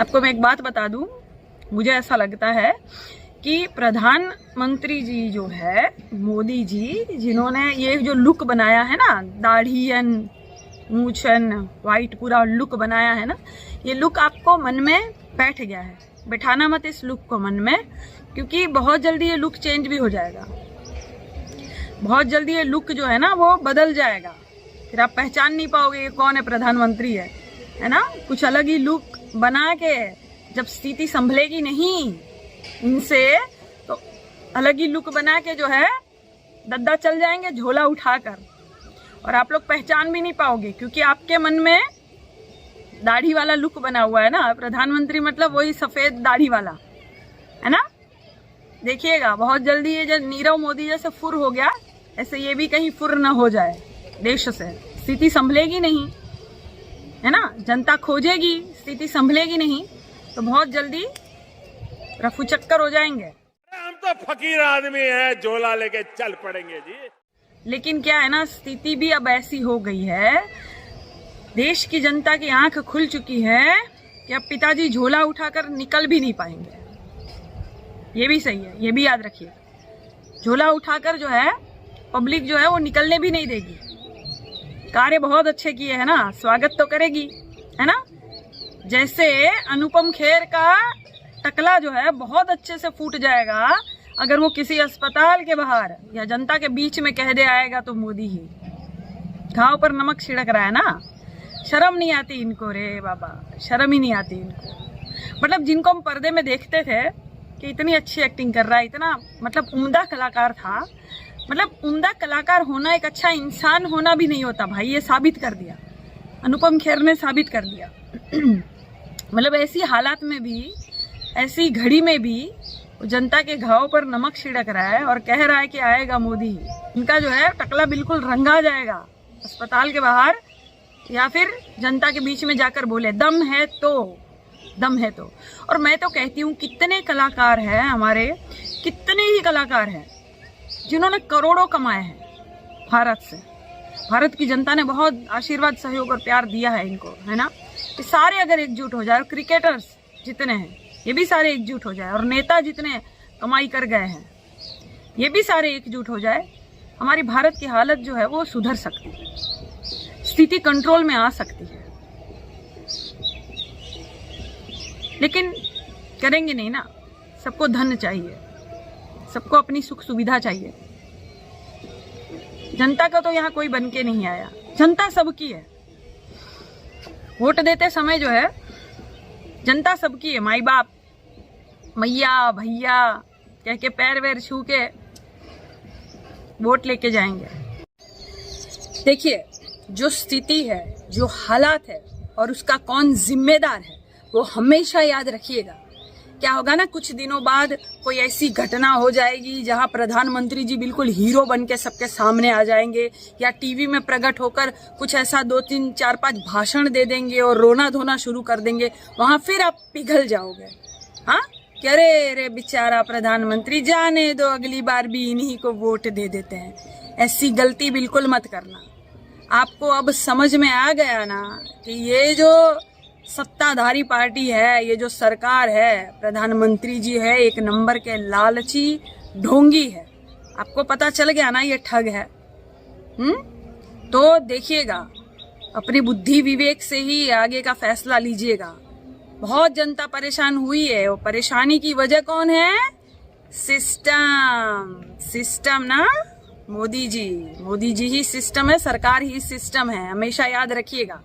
आपको मैं एक बात बता दूं, मुझे ऐसा लगता है कि प्रधानमंत्री जी जो है, मोदी जी, जिन्होंने ये जो लुक बनाया है ना, दाढ़ीयन, मूछन, वाइट पूरा लुक बनाया है ना, ये लुक आपको मन में बैठ गया है। बैठाना मत इस लुक को मन में, क्योंकि बहुत जल्दी ये लुक चेंज भी हो जाएगा। बहुत जल्दी ये लुक जो है ना वो बदल जाएगा, फिर आप पहचान नहीं पाओगे ये कौन है, प्रधानमंत्री है ना। कुछ अलग ही लुक बना के जब स्थिति संभलेगी नहीं इनसे, तो अलग ही लुक बना के जो है दद्दा चल जाएंगे झोला उठाकर, और आप लोग पहचान भी नहीं पाओगे, क्योंकि आपके मन में दाढ़ी वाला लुक बना हुआ है ना। प्रधानमंत्री मतलब वही सफेद दाढ़ी वाला है ना। देखिएगा बहुत जल्दी ये जो नीरव मोदी जैसे फुर हो गया, ऐसे ये भी कहीं फुर न हो जाए देश से। स्थिति संभलेगी नहीं है ना, जनता खोजेगी, स्थिति संभलेगी नहीं तो बहुत जल्दी रफू चक्कर हो जाएंगे। हम तो फकीर आदमी है, झोला लेके चल पड़ेंगे जी। लेकिन क्या है ना, स्थिति भी अब ऐसी हो गई है, देश की जनता की आंख खुल चुकी है कि अब पिताजी झोला उठाकर निकल भी नहीं पाएंगे। ये भी सही है, ये भी याद रखिए। झोला उठाकर जो है पब्लिक जो है वो निकलने भी नहीं देगी। कार्य बहुत अच्छे किए है ना, स्वागत तो करेगी है ना। जैसे अनुपम खेर का टकला जो है बहुत अच्छे से फूट जाएगा अगर वो किसी अस्पताल के बाहर या जनता के बीच में कह दे आएगा तो मोदी ही। घाव पर नमक छिड़क रहा है ना। शर्म नहीं आती इनको रे बाबा, शर्म ही नहीं आती इनको। मतलब जिनको हम पर्दे में देखते थे कि इतनी अच्छी एक्टिंग कर रहा है, इतना मतलब उम्दा कलाकार था। मतलब उम्दा कलाकार होना एक अच्छा इंसान होना भी नहीं होता भाई, ये साबित कर दिया अनुपम खेर ने, साबित कर दिया। मतलब ऐसी हालात में भी, ऐसी घड़ी में भी जनता के घाव पर नमक छिड़क रहा है और कह रहा है कि आएगा मोदी। इनका जो है टकला बिल्कुल रंगा जाएगा अस्पताल के बाहर, या फिर जनता के बीच में जाकर बोले दम है तो, दम है तो। और मैं तो कहती हूँ कितने कलाकार हैं हमारे, कितने ही कलाकार हैं जिन्होंने करोड़ों कमाए हैं भारत से। भारत की जनता ने बहुत आशीर्वाद, सहयोग और प्यार दिया है इनको, है ना। ये सारे अगर एकजुट हो जाए, और क्रिकेटर्स जितने हैं ये भी सारे एकजुट हो जाए, और नेता जितने कमाई कर गए हैं ये भी सारे एकजुट हो जाए, हमारी भारत की हालत जो है वो सुधर सकती है, स्थिति कंट्रोल में आ सकती है। लेकिन करेंगे नहीं ना। सबको धन चाहिए, सबको अपनी सुख सुविधा चाहिए। जनता का तो यहाँ कोई बन के नहीं आया, जनता सबकी है। वोट देते समय जो है जनता सबकी है। माई बाप, मैया, भैया कह के पैर वैर छू के वोट लेके जाएंगे। देखिए जो स्थिति है, जो हालात है और उसका कौन जिम्मेदार है वो हमेशा याद रखिएगा। क्या होगा ना, कुछ दिनों बाद कोई ऐसी घटना हो जाएगी जहां प्रधानमंत्री जी बिल्कुल हीरो बन के सबके सामने आ जाएंगे, या टीवी में प्रकट होकर कुछ ऐसा 2, 3, 4, 5 भाषण दे देंगे और रोना धोना शुरू कर देंगे। वहां फिर आप पिघल जाओगे। हाँ, क्या रे बेचारा प्रधानमंत्री, जाने दो, अगली बार भी इन्हीं को वोट दे देते हैं। ऐसी गलती बिल्कुल मत करना। आपको अब समझ में आ गया ना कि ये जो सत्ताधारी पार्टी है, ये जो सरकार है, प्रधानमंत्री जी है, एक नंबर के लालची ढोंगी है। आपको पता चल गया ना ये ठग है। तो देखिएगा, अपनी बुद्धि विवेक से ही आगे का फैसला लीजिएगा। बहुत जनता परेशान हुई है, वो परेशानी की वजह कौन है? सिस्टम ना, मोदी जी ही सिस्टम है, सरकार ही सिस्टम है, हमेशा याद रखिएगा।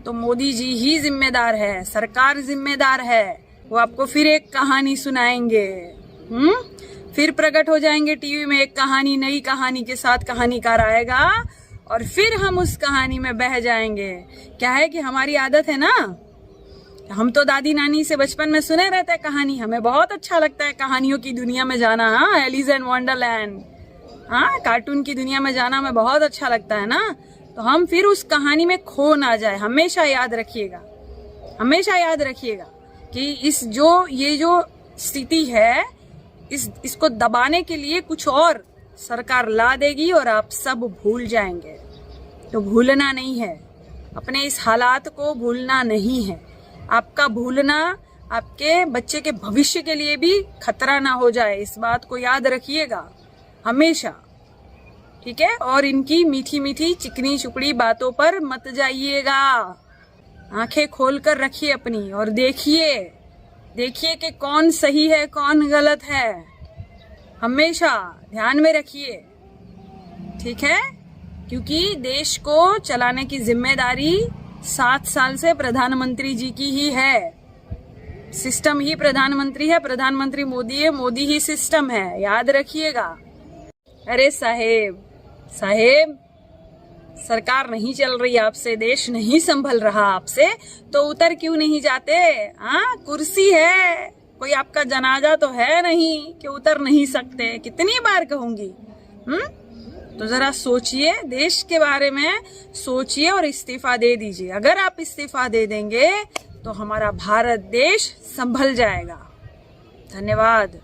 तो मोदी जी ही जिम्मेदार है, सरकार जिम्मेदार है। वो आपको फिर एक कहानी सुनाएंगे, फिर प्रकट हो जाएंगे टीवी में एक कहानी, नई कहानी के साथ कहानीकार आएगा और फिर हम उस कहानी में बह जाएंगे। क्या है कि हमारी आदत है ना, हम तो दादी नानी से बचपन में सुने रहते हैं कहानी, हमें बहुत अच्छा लगता है कहानियों की दुनिया में जाना। हाँ, एलिस इन वंडरलैंड, हाँ, कार्टून की दुनिया में जाना हमें बहुत अच्छा लगता है ना। तो हम फिर उस कहानी में खो ना जाए, हमेशा याद रखिएगा, हमेशा याद रखिएगा कि ये जो स्थिति है, इसको दबाने के लिए कुछ और सरकार ला देगी और आप सब भूल जाएंगे। तो भूलना नहीं है, अपने इस हालात को भूलना नहीं है। आपका भूलना आपके बच्चे के भविष्य के लिए भी खतरा ना हो जाए, इस बात को याद रखिएगा हमेशा, ठीक है। और इनकी मीठी मीठी चिकनी चुपड़ी बातों पर मत जाइएगा। आंखें खोल कर रखिए अपनी और देखिए कि कौन सही है कौन गलत है, हमेशा ध्यान में रखिए, ठीक है। क्योंकि देश को चलाने की जिम्मेदारी 7 साल से प्रधानमंत्री जी की ही है। सिस्टम ही प्रधानमंत्री है, प्रधानमंत्री मोदी है, मोदी ही सिस्टम है, याद रखिएगा। अरे साहेब सरकार नहीं चल रही आपसे, देश नहीं संभल रहा आपसे, तो उतर क्यों नहीं जाते? हाँ, कुर्सी है, कोई आपका जनाजा तो है नहीं कि उतर नहीं सकते। कितनी बार कहूंगी? तो जरा सोचिए, देश के बारे में सोचिए और इस्तीफा दे दीजिए। अगर आप इस्तीफा दे देंगे तो हमारा भारत देश संभल जाएगा। धन्यवाद।